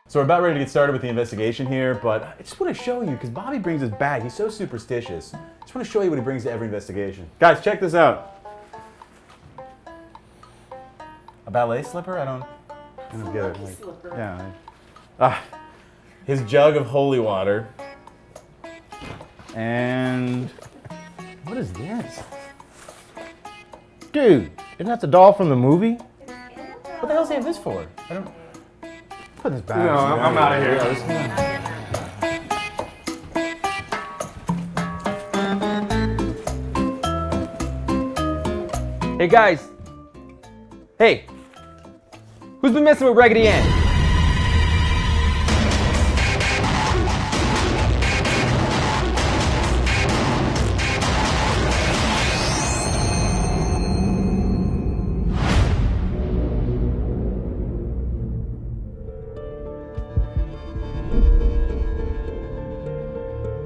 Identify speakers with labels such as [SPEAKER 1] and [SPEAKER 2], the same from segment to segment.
[SPEAKER 1] So we're about ready to get started with the investigation here, but I just want to show you, because Bobby brings his bag. He's so superstitious. I just want to show you what he brings to every investigation. Guys, check this out. A ballet slipper? I don't get it. Like,
[SPEAKER 2] slipper.
[SPEAKER 1] Yeah. His jug of holy water. And what is this?
[SPEAKER 3] Dude, isn't that the doll from the movie?
[SPEAKER 1] What the hell is he have this for? I don't. Put this back.
[SPEAKER 3] No, I'm out of here.
[SPEAKER 4] Hey guys! Hey! Who's been messing with Raggedy Ann?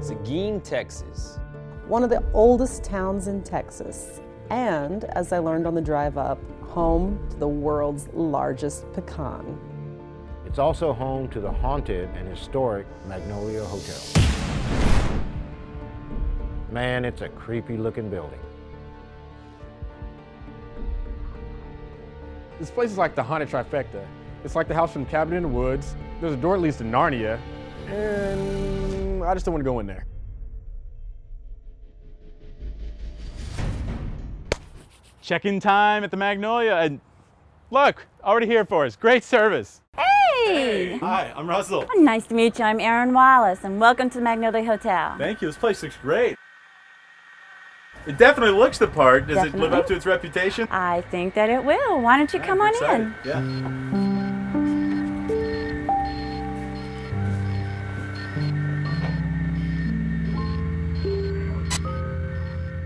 [SPEAKER 4] Seguin, Texas.
[SPEAKER 5] One of the oldest towns in Texas, and, as I learned on the drive up, home to the world's largest pecan.
[SPEAKER 3] It's also home to the haunted and historic Magnolia Hotel. Man, it's a creepy looking building.
[SPEAKER 6] This place is like the haunted trifecta. It's like the house from Cabin in the Woods. There's a door that leads to Narnia, and I just don't want to go in there.
[SPEAKER 1] Check-in time at the Magnolia, and look, already here for us. Great service.
[SPEAKER 7] Hey!
[SPEAKER 1] Hi, I'm Russell.
[SPEAKER 7] Nice to meet you. I'm Erin Wallace, and welcome to the Magnolia Hotel.
[SPEAKER 1] Thank you. This place looks great. It definitely looks the part. Does it live up to its reputation?
[SPEAKER 7] I think that it will. Why don't you come on in?
[SPEAKER 1] Yeah.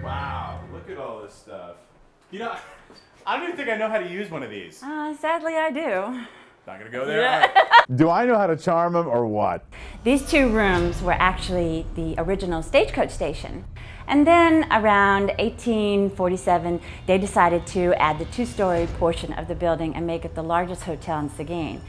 [SPEAKER 1] Wow, look at all this stuff. You know, I don't even think I know how to use one of these.
[SPEAKER 7] Sadly, I do.
[SPEAKER 1] Not gonna go there.
[SPEAKER 7] Yeah.
[SPEAKER 8] Do I know how to charm him or what?
[SPEAKER 7] These two rooms were actually the original stagecoach station. And then around 1847, they decided to add the two-story portion of the building and make it the largest hotel in Seguin.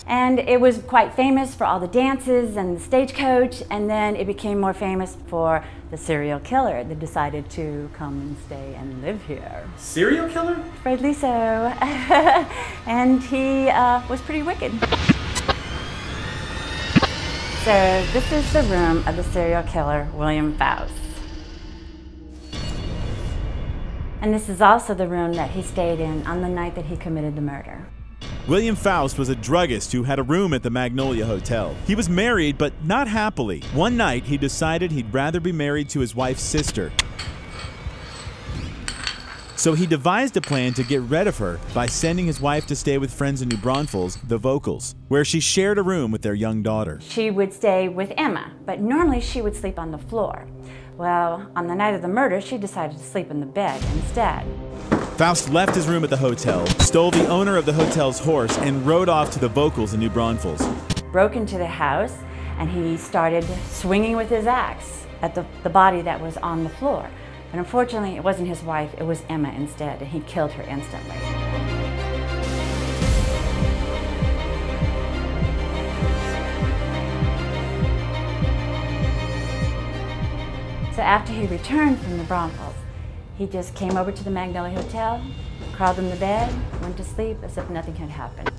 [SPEAKER 7] And it was quite famous for all the dances and the stagecoach, and then it became more famous for the serial killer that decided to come and stay and live here.
[SPEAKER 1] Serial killer?
[SPEAKER 7] Afraidly so. And he was pretty wicked. So this is the room of the serial killer, William Faust. And this is also the room that he stayed in on the night that he committed the murder.
[SPEAKER 9] William Faust was a druggist who had a room at the Magnolia Hotel. He was married, but not happily. One night, he decided he'd rather be married to his wife's sister. So he devised a plan to get rid of her by sending his wife to stay with friends in New Braunfels, the Vocals, where she shared a room with their young daughter.
[SPEAKER 7] She would stay with Emma, but normally she would sleep on the floor. Well, on the night of the murder, she decided to sleep in the bed instead.
[SPEAKER 9] Faust left his room at the hotel, stole the owner of the hotel's horse, and rode off to the Vocals in New Braunfels.
[SPEAKER 7] Broke into the house, and he started swinging with his axe at the body that was on the floor. But unfortunately, it wasn't his wife, it was Emma instead, and he killed her instantly. So after he returned from the Braunfels, he just came over to the Magnolia Hotel, crawled in the bed, went to sleep as if nothing had happened.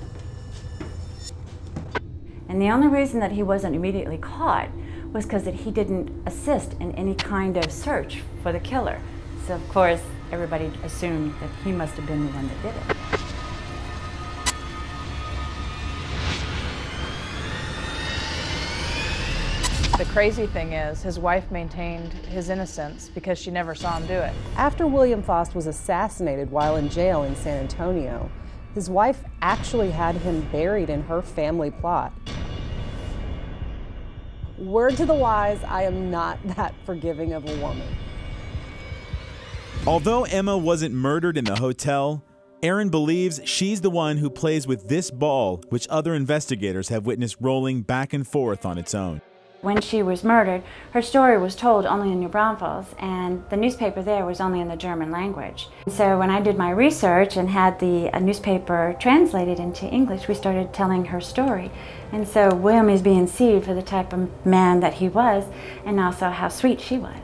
[SPEAKER 7] And the only reason that he wasn't immediately caught was because that he didn't assist in any kind of search for the killer. So of course, everybody assumed that he must have been the one that did it.
[SPEAKER 2] The crazy thing is, his wife maintained his innocence because she never saw him do it.
[SPEAKER 5] After William Faust was assassinated while in jail in San Antonio, his wife actually had him buried in her family plot. Word to the wise, I am not that forgiving of a woman.
[SPEAKER 9] Although Emma wasn't murdered in the hotel, Erin believes she's the one who plays with this ball, which other investigators have witnessed rolling back and forth on its own.
[SPEAKER 7] When she was murdered, her story was told only in New Braunfels, and the newspaper there was only in the German language. So when I did my research and had the newspaper translated into English, we started telling her story. And so William is being seen for the type of man that he was, and also how sweet she was.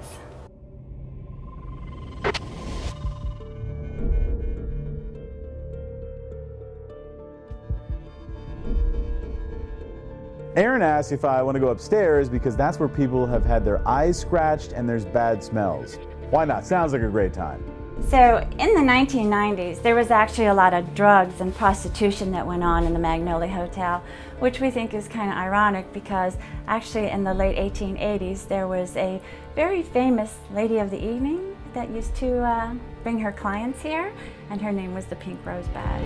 [SPEAKER 1] Aaron asks if I want to go upstairs because that's where people have had their eyes scratched and there's bad smells. Why not? Sounds like a great time.
[SPEAKER 7] So in the 1990s, there was actually a lot of drugs and prostitution that went on in the Magnolia Hotel, which we think is kind of ironic because actually in the late 1880s, there was a very famous lady of the evening that used to bring her clients here, and her name was the Pink Rosebud.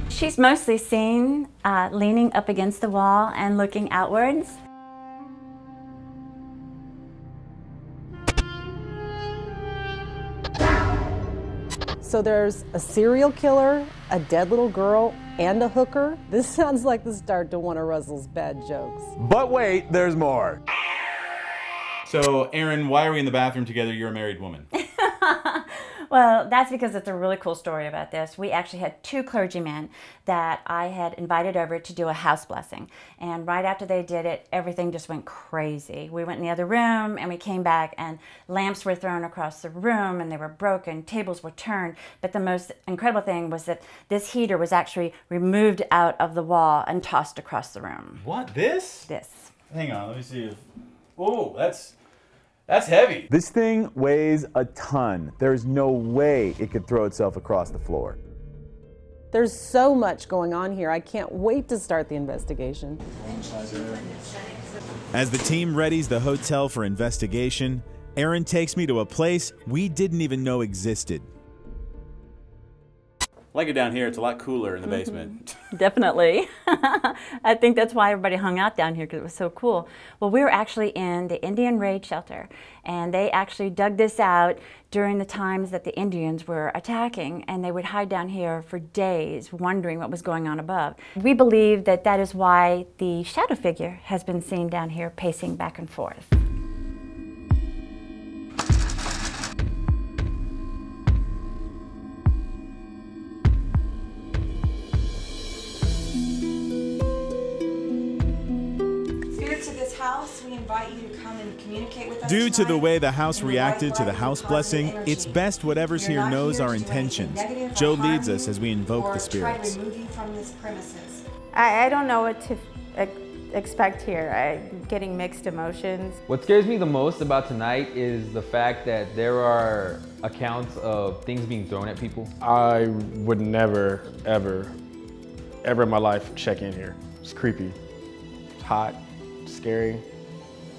[SPEAKER 7] She's mostly seen leaning up against the wall and looking outwards.
[SPEAKER 5] So there's a serial killer, a dead little girl, and a hooker. This sounds like the start to one of Russell's bad jokes.
[SPEAKER 1] But wait, there's more.
[SPEAKER 9] So, Aaron, why are we in the bathroom together? You're a married woman.
[SPEAKER 7] Well, that's because it's a really cool story about this. We actually had two clergymen that I had invited over to do a house blessing. And right after they did it, everything just went crazy. We went in the other room and we came back and lamps were thrown across the room and they were broken, tables were turned. But the most incredible thing was that this heater was actually removed out of the wall and tossed across the room.
[SPEAKER 9] What, this?
[SPEAKER 7] This.
[SPEAKER 9] Hang on, let me see if... Oh, that's heavy.
[SPEAKER 1] This thing weighs a ton. There's no way it could throw itself across the floor.
[SPEAKER 5] There's so much going on here. I can't wait to start the investigation.
[SPEAKER 9] As the team readies the hotel for investigation, Aaron takes me to a place we didn't even know existed.
[SPEAKER 1] I like it down here. It's a lot cooler in the basement.
[SPEAKER 7] Definitely. I think that's why everybody hung out down here, because it was so cool. Well, we were actually in the Indian Raid Shelter, and they actually dug this out during the times that the Indians were attacking, and they would hide down here for days, wondering what was going on above. We believe that that is why the shadow figure has been seen down here pacing back and forth.
[SPEAKER 10] We invite you to come and communicate with us.
[SPEAKER 9] Due to the way the house reacted to the house blessing, it's best whatever's here knows our intentions. Joe leads us as we invoke the spirits.
[SPEAKER 11] I don't know what to expect here. I'm getting mixed emotions.
[SPEAKER 4] What scares me the most about tonight is the fact that there are accounts of things being thrown at people.
[SPEAKER 6] I would never, ever in my life check in here. It's creepy. It's hot. Scary.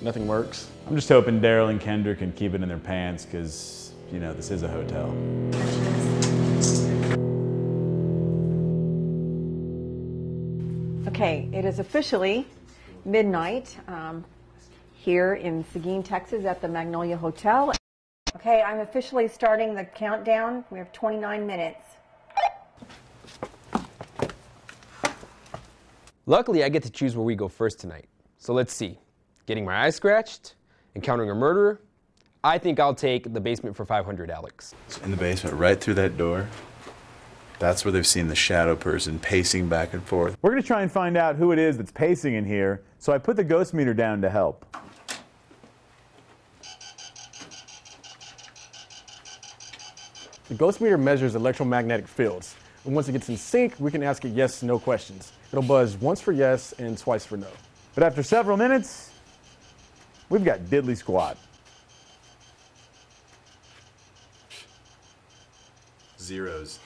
[SPEAKER 6] Nothing works.
[SPEAKER 1] I'm just hoping Daryl and Kendra can keep it in their pants because, you know, this is a hotel.
[SPEAKER 10] Okay, it is officially midnight here in Seguin, Texas at the Magnolia Hotel. Okay, I'm officially starting the countdown. We have 29 minutes.
[SPEAKER 12] Luckily, I get to choose where we go first tonight. So let's see. Getting my eyes scratched, encountering a murderer. I think I'll take the basement for $500, Alex.
[SPEAKER 13] So in the basement, right through that door, that's where they've seen the shadow person pacing back and forth.
[SPEAKER 1] We're going to try and find out who it is that's pacing in here, so I put the ghost meter down to help.
[SPEAKER 6] The ghost meter measures electromagnetic fields. And once it gets in sync, we can ask it yes, no questions. It'll buzz once for yes and twice for no.
[SPEAKER 1] But after several minutes, we've got diddly squat.
[SPEAKER 13] Zeros.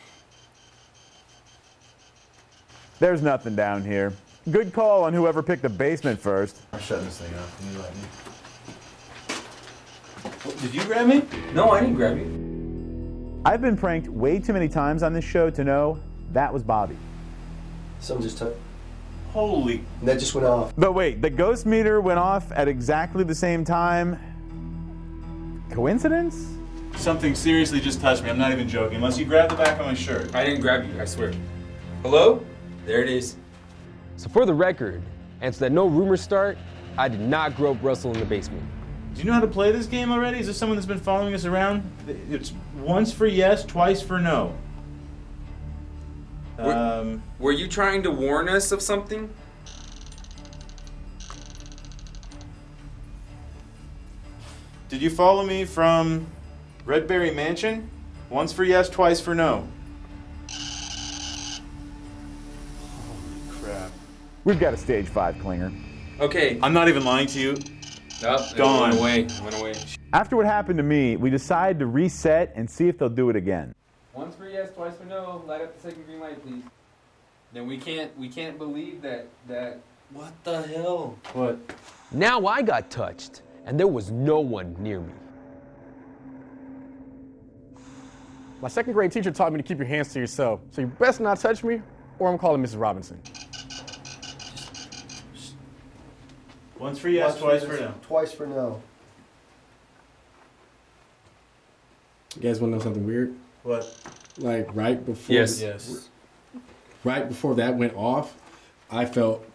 [SPEAKER 1] There's nothing down here. Good call on whoever picked the basement first.
[SPEAKER 13] I'm shutting this thing off. Can you let me? Oh, did you grab me?
[SPEAKER 4] No, I didn't grab you.
[SPEAKER 1] I've been pranked way too many times on this show to know that was Bobby.
[SPEAKER 14] Something just took.
[SPEAKER 13] Holy.
[SPEAKER 14] And that just went off.
[SPEAKER 1] But wait, the ghost meter went off at exactly the same time. Coincidence? Something seriously just touched me. I'm not even joking. Unless you grabbed the back of my shirt.
[SPEAKER 12] I didn't grab you, I swear. Hello? There it is. So for the record, and so that no rumors start, I did not grow up Russell in the basement.
[SPEAKER 1] Do you know how to play this game already? Is this someone that's been following us around? It's once for yes, twice for no.
[SPEAKER 12] Were you trying to warn us of something?
[SPEAKER 1] Did you follow me from Redberry Mansion? Once for yes, twice for no. Holy crap.
[SPEAKER 8] We've got a stage 5 clinger.
[SPEAKER 12] Okay.
[SPEAKER 1] I'm not even lying to you.
[SPEAKER 12] Nope,
[SPEAKER 1] Gone.
[SPEAKER 12] It went away.
[SPEAKER 8] After what happened to me, we decided to reset and see if they'll do it again.
[SPEAKER 12] Once for yes, twice for no. Light up the second green light, please. Then we can't believe that. What the hell?
[SPEAKER 1] What?
[SPEAKER 12] Now I got touched, and there was no one near me.
[SPEAKER 6] My second grade teacher taught me to keep your hands to yourself, so you best not touch me, or I'm calling Mrs. Robinson.
[SPEAKER 1] Once for yes, twice for no.
[SPEAKER 14] Twice for no.
[SPEAKER 6] You guys want to know something weird?
[SPEAKER 1] What?
[SPEAKER 6] Like right before.
[SPEAKER 1] Yes.
[SPEAKER 6] Right before that went off, I felt.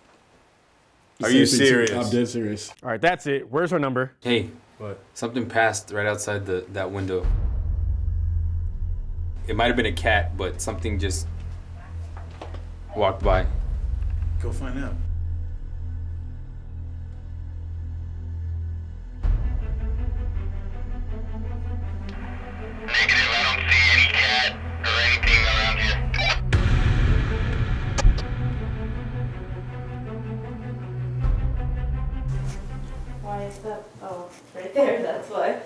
[SPEAKER 1] Are you serious?
[SPEAKER 6] I'm dead serious. All right, that's it. Where's her number?
[SPEAKER 12] Hey.
[SPEAKER 1] What?
[SPEAKER 12] Something passed right outside that window. It might have been a cat, but something just walked by.
[SPEAKER 1] Go find out.
[SPEAKER 11] Why is that? Oh, right there, that's why.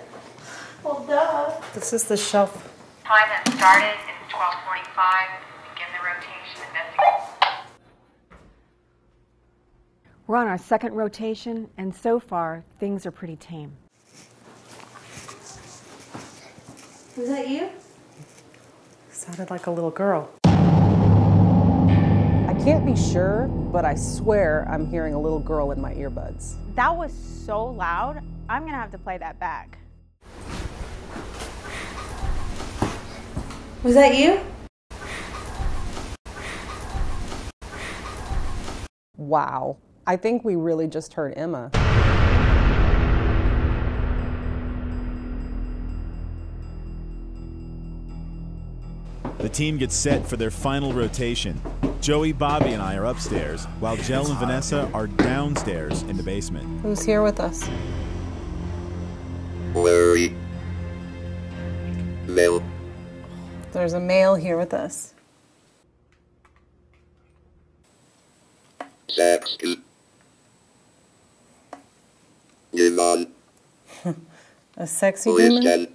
[SPEAKER 11] Well, duh.
[SPEAKER 5] This is the shelf.
[SPEAKER 15] Time that started is 12:45. Begin the rotation. Investigate.
[SPEAKER 10] We're on our second rotation, and so far, things are pretty tame.
[SPEAKER 11] Was that you?
[SPEAKER 5] Sounded like a little girl. I can't be sure, but I swear I'm hearing a little girl in my earbuds.
[SPEAKER 11] That was so loud. I'm gonna have to play that back. Was that you?
[SPEAKER 5] Wow. I think we really just heard Emma.
[SPEAKER 9] The team gets set for their final rotation. Joey, Bobby, and I are upstairs, while Jell and Vanessa are downstairs in the basement.
[SPEAKER 5] Who's here with us?
[SPEAKER 16] Larry. Male.
[SPEAKER 5] There's a male here with us.
[SPEAKER 16] Saxton. Yvonne.
[SPEAKER 5] A sexy demon?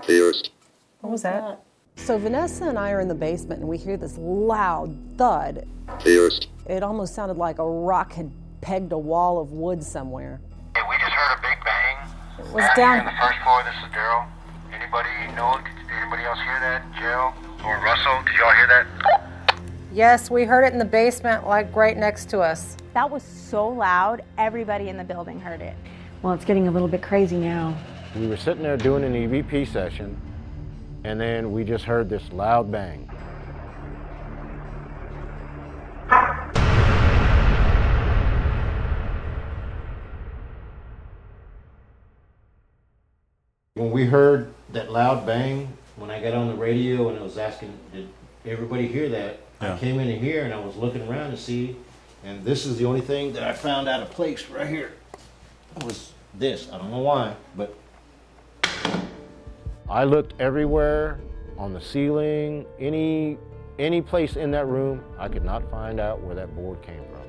[SPEAKER 16] First.
[SPEAKER 5] What was that? So Vanessa and I are in the basement and we hear this loud thud.
[SPEAKER 16] First.
[SPEAKER 5] It almost sounded like a rock had pegged a wall of wood somewhere.
[SPEAKER 17] Hey, we just heard a big bang.
[SPEAKER 5] It was down
[SPEAKER 17] on the first floor. This is Daryl. Anybody know it? Anybody else hear that? Jill or Russell? Did y'all hear that?
[SPEAKER 5] Yes, we heard it in the basement, like right next to us.
[SPEAKER 11] That was so loud, everybody in the building heard it.
[SPEAKER 10] Well, it's getting a little bit crazy now.
[SPEAKER 3] We were sitting there doing an EVP session, and then we just heard this loud bang.
[SPEAKER 18] When we heard that loud bang, when I got on the radio and I was asking, did everybody hear that?
[SPEAKER 1] Yeah.
[SPEAKER 18] I came in here and I was looking around to see, and this is the only thing that I found out of place right here. It was this. I don't know why, but
[SPEAKER 3] I looked everywhere, on the ceiling, any place in that room. I could not find out where that board came from.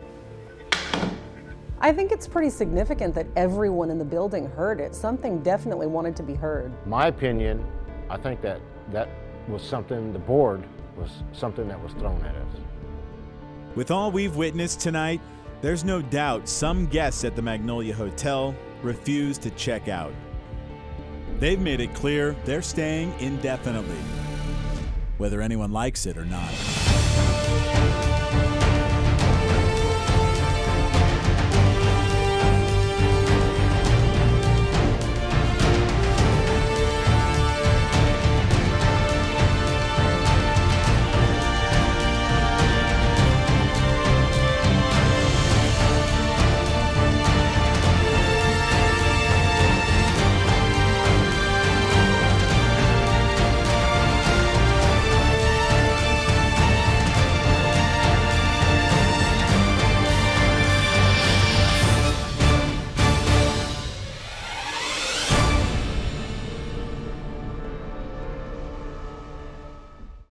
[SPEAKER 5] I think it's pretty significant that everyone in the building heard it. Something definitely wanted to be heard.
[SPEAKER 3] My opinion, I think that was something, the board was something that was thrown at us.
[SPEAKER 9] With all we've witnessed tonight, there's no doubt some guests at the Magnolia Hotel refused to check out. They've made it clear they're staying indefinitely, whether anyone likes it or not.